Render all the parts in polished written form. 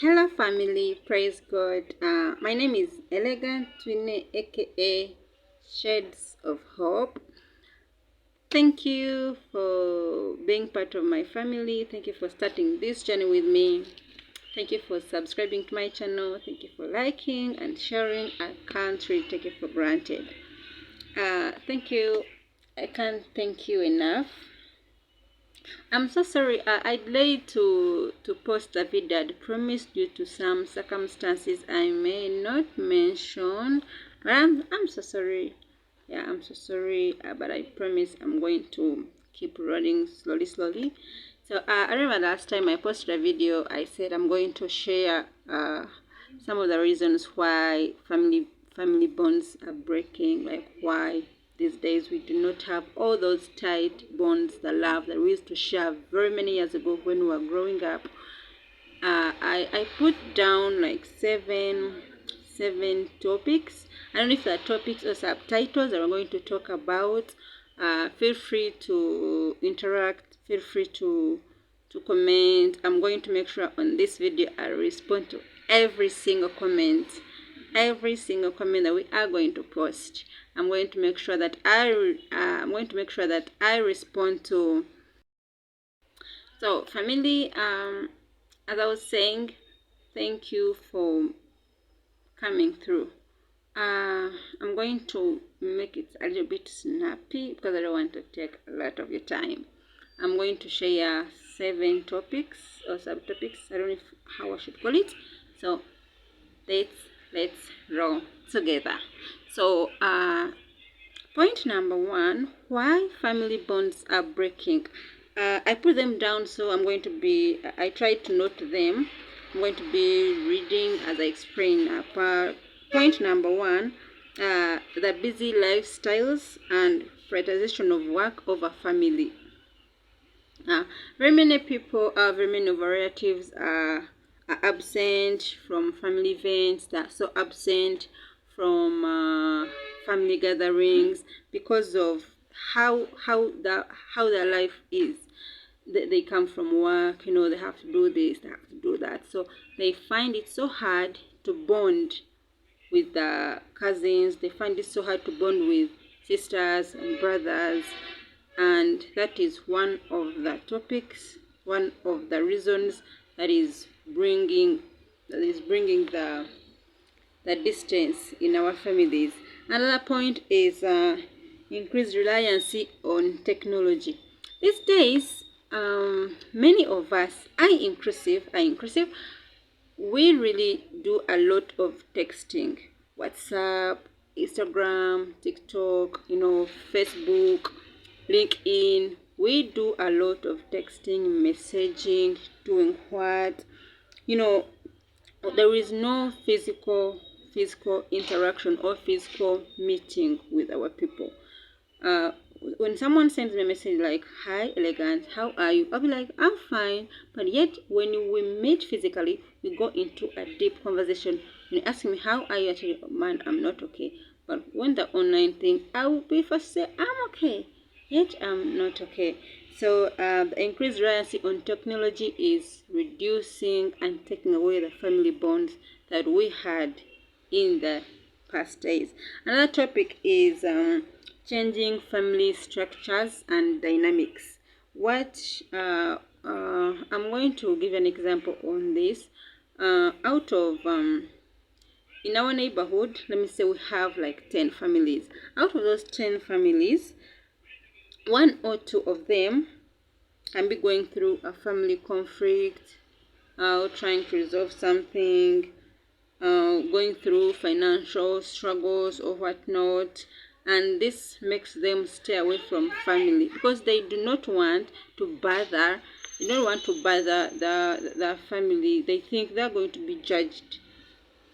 Hello, family. Praise God. My name is Elegant Twine, aka Shades of Hope. Thank you for being part of my family. Thank you for starting this journey with me. Thank you for subscribing to my channel. Thank you for liking and sharing. I can't really take it for granted. Thank you. I can't thank you enough. I'm so sorry. I delayed to post the video. I promised due to some circumstances I may not mention. But I'm so sorry. Yeah, I'm so sorry. But I promise I'm going to keep running slowly. So I remember last time I posted a video. I said I'm going to share some of the reasons why family bonds are breaking, like why these days we do not have all those tight bonds, the love that we used to share very many years ago when we were growing up. I put down like seven topics. I don't know if they're topics or subtitles that we're going to talk about. Feel free to interact. Feel free to comment. I'm going to make sure on this video I respond to every single comment that we are going to post. I'm going to make sure that I respond to. So family, as I was saying, thank you for coming through. I'm going to make it a little bit snappy because I don't want to take a lot of your time. I'm going to share 7 topics or subtopics. I don't know how I should call it. So let's roll together. So point number 1: why family bonds are breaking. I put them down, so I tried to note them. I'm going to be reading as I explain. Point number 1: the busy lifestyles and prioritization of work over family. Very many people, very many of our relatives are absent from family events. They're so absent from family gatherings because of how their life is. They come from work, they have to do this, they have to do that. So they find it so hard to bond with the cousins. They find it so hard to bond with sisters and brothers, and that is one of the topics, one of the reasons that is bringing the distance in our families. Another point is increased reliance on technology. These days, many of us, I inclusive, we really do a lot of texting. WhatsApp, Instagram, TikTok, Facebook, LinkedIn. We do a lot of texting, messaging, doing what? There is no physical interaction or physical meeting with our people. uh, when someone sends me a message like, "Hi, Elegant, how are you?" I'll be like, "I'm fine." But yet, when we meet physically, we go into a deep conversation. When you ask me, "How are you?" I tell you, "Man, I'm not okay." But when the online thing, I will be first to say, "I'm okay," yet I'm not okay. So the increased reliance on technology is reducing and taking away the family bonds that we had in the past days. Another topic is changing family structures and dynamics. I'm going to give an example on this. Out of In our neighborhood, let me say we have like 10 families. Out of those 10 families, 1 or 2 of them can be going through a family conflict, trying to resolve something, going through financial struggles or whatnot, and this makes them stay away from family because they do not want to bother. They don't want to bother the family. They think they're going to be judged.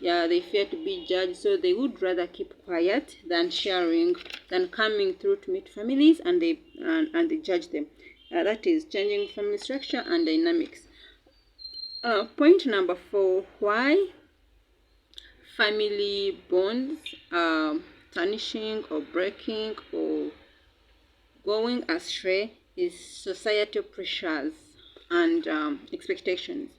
Yeah, they fear to be judged, so they would rather keep quiet than coming through to meet families and they judge them. That is changing family structure and dynamics. Point number 4: why family bonds are tarnishing or breaking or going astray is societal pressures and expectations.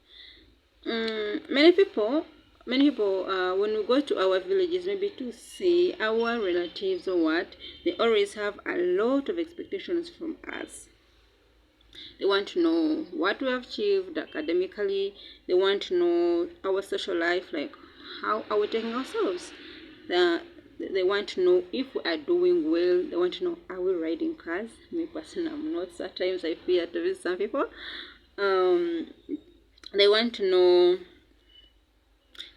many people, when we go to our villages, maybe to see our relatives or what, they always have a lot of expectations from us. They want to know what we have achieved academically. They want to know our social life, like how are we taking ourselves. They want to know if we are doing well. They want to know, are we riding cars? Me personally, I'm not. Sometimes I fear to visit some people. Um, they want to know.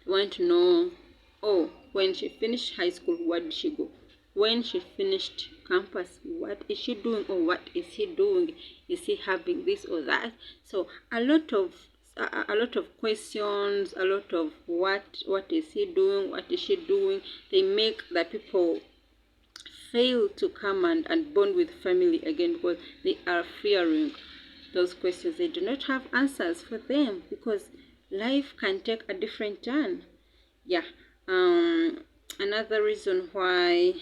They want to know. Oh, when she finished high school, where did she go? When she finished campus, what is she doing, or what is he doing? Is he having this or that? So a lot of questions, a lot of what is he doing, what is she doing. They make the people fail to come and bond with family again, because they are fearing those questions. They do not have answers for them, because life can take a different turn. Yeah. Another reason why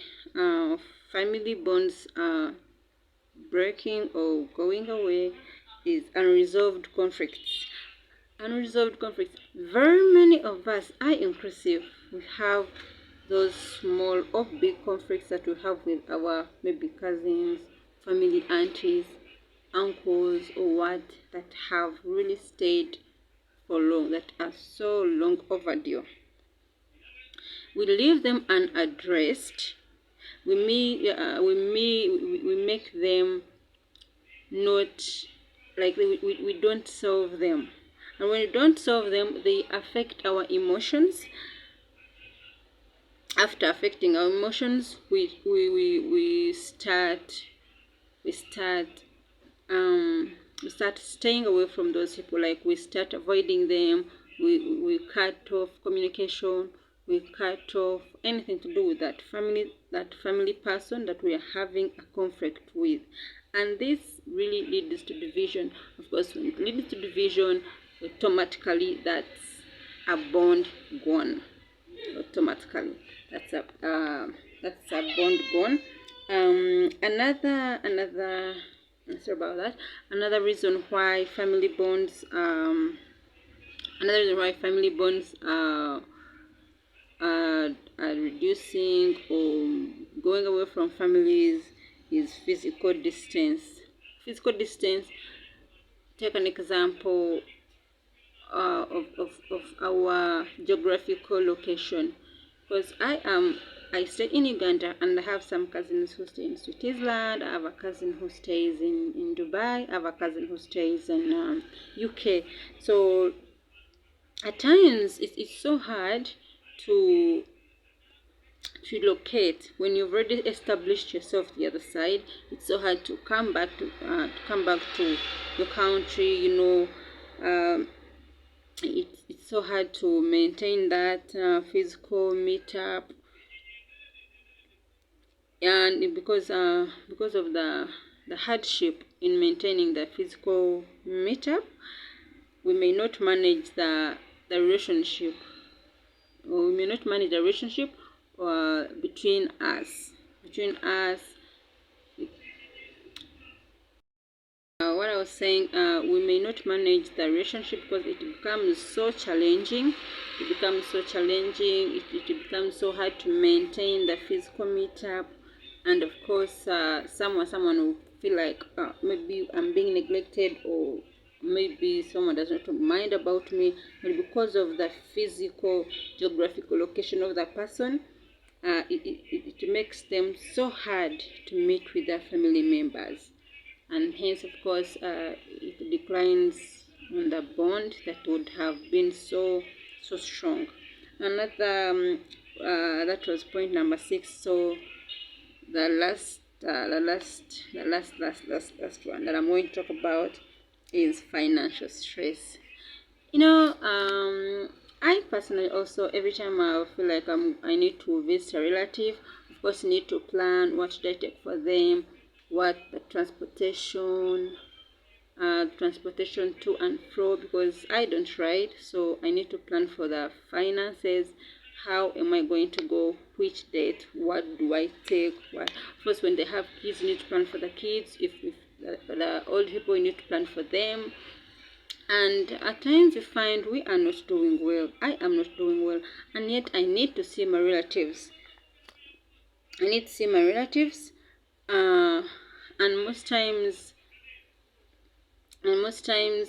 family bonds are breaking or going away is unresolved conflicts. Unresolved conflicts. Very many of us, I inclusive, we have those small or big conflicts that we have with our maybe cousins, family aunties, uncles, or what, that have really stayed for long, that are so long overdue. We leave them unaddressed. We make them not, like, we don't solve them. And when we don't solve them, they affect our emotions. After affecting our emotions, we start staying away from those people. Like, we start avoiding them. We cut off communication. We cut off anything to do with that family person that we are having a conflict with. And this really leads to division. Of course, when it leads to division, automatically that's a bond gone. Automatically, that's a bond gone. Sorry about that. Another reason why family bonds are reducing or going away from families is physical distance. Physical distance. Take an example of our geographical location, because I stay in Uganda, and I have some cousins who stay in Switzerland. I have a cousin who stays in Dubai. I have a cousin who stays in UK. So at times it's so hard to locate when you've already established yourself the other side. It's so hard to come back to your country. It's so hard to maintain that physical meetup, and because of the hardship in maintaining the physical meetup, we may not manage the relationship, or we may not manage the relationship between us. What I was saying, we may not manage the relationship because it becomes so challenging. It becomes so hard to maintain the physical meetup, and of course, someone will feel like maybe I'm being neglected, or maybe someone does not mind about me. But because of the physical geographical location of the person, it makes them so hard to meet with their family members, and hence, of course, it declines on the bond that would have been so strong. Another that was point number 6. So the last one that I'm going to talk about is financial stress. I personally also, every time I feel like I need to visit a relative, of course, need to plan what should I take for them, what the transportation to and fro, because I don't ride, so I need to plan for the finances. How am I going to go? Which date? What do I take? First, when they have kids, you need to plan for the kids. If the old people, you need to plan for them. And at times you find we are not doing well. I am not doing well, and yet I need to see my relatives. I need to see my relatives, uh, and most times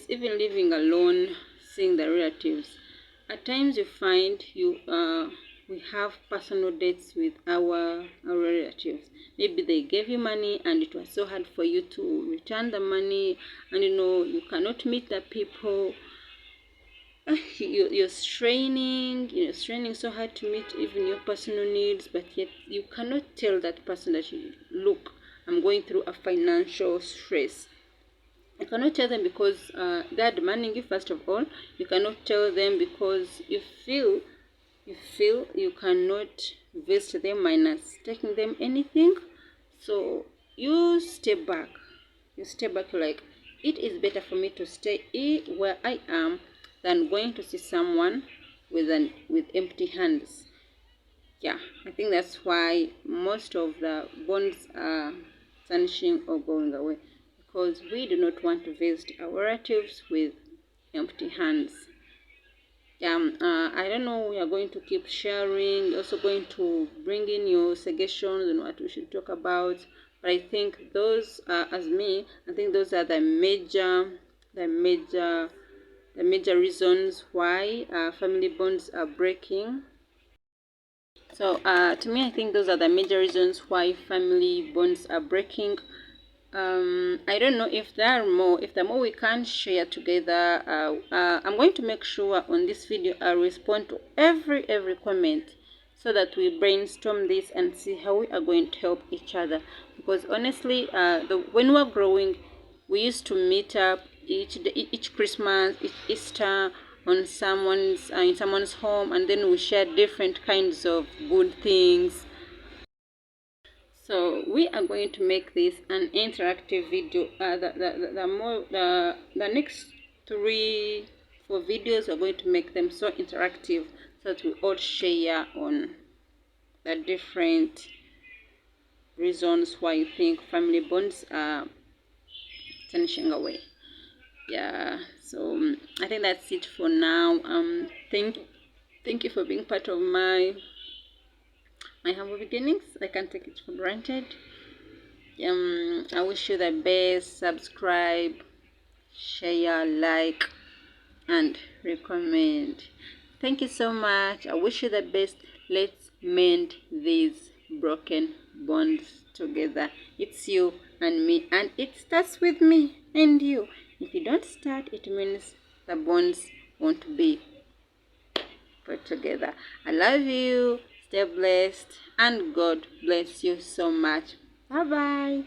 even living alone, seeing the relatives. At times you find we have personal dates with our relatives. Maybe they gave you money and it was so hard for you to return the money, and you cannot meet the people. You're straining so hard to meet even your personal needs, but yet you cannot tell that person that look, I'm going through a financial stress. You cannot tell them because they are demanding you. First of all, you cannot tell them because you feel you cannot visit them minus taking them anything. So you step back. Like, it is better for me to stay where I am than going to see someone with empty hands. Yeah, I think that's why most of the bonds are vanishing or going away, because we do not want to visit our relatives with empty hands. I don't know, we are going to keep sharing, also going to bring in your suggestions and what we should talk about. But I think those I think those are the major reasons why family bonds are breaking. So to me, I think those are the major reasons why family bonds are breaking. I don't know if there are more. If there are more, we can share together. I'm going to make sure on this video I respond to every comment, so that we brainstorm this and see how we are going to help each other. Because honestly, when we were growing, we used to meet up each Christmas, each Easter on someone's in someone's home, and then we share different kinds of good things. So we are going to make this an interactive video. The next 4 videos are going to make them so interactive, so that we all share on the different reasons why you think family bonds are vanishing away. Yeah, so I think that's it for now. Thank you for being part of my humble beginnings. I can't take it for granted. I wish you the best. Subscribe, share, like, and recommend. Thank you so much. I wish you the best. Let's mend these broken bonds together. It's you and me, and it starts with me and you. If you don't start, it means the bonds won't be put together. I love you. Stay blessed, and God bless you so much. Bye bye.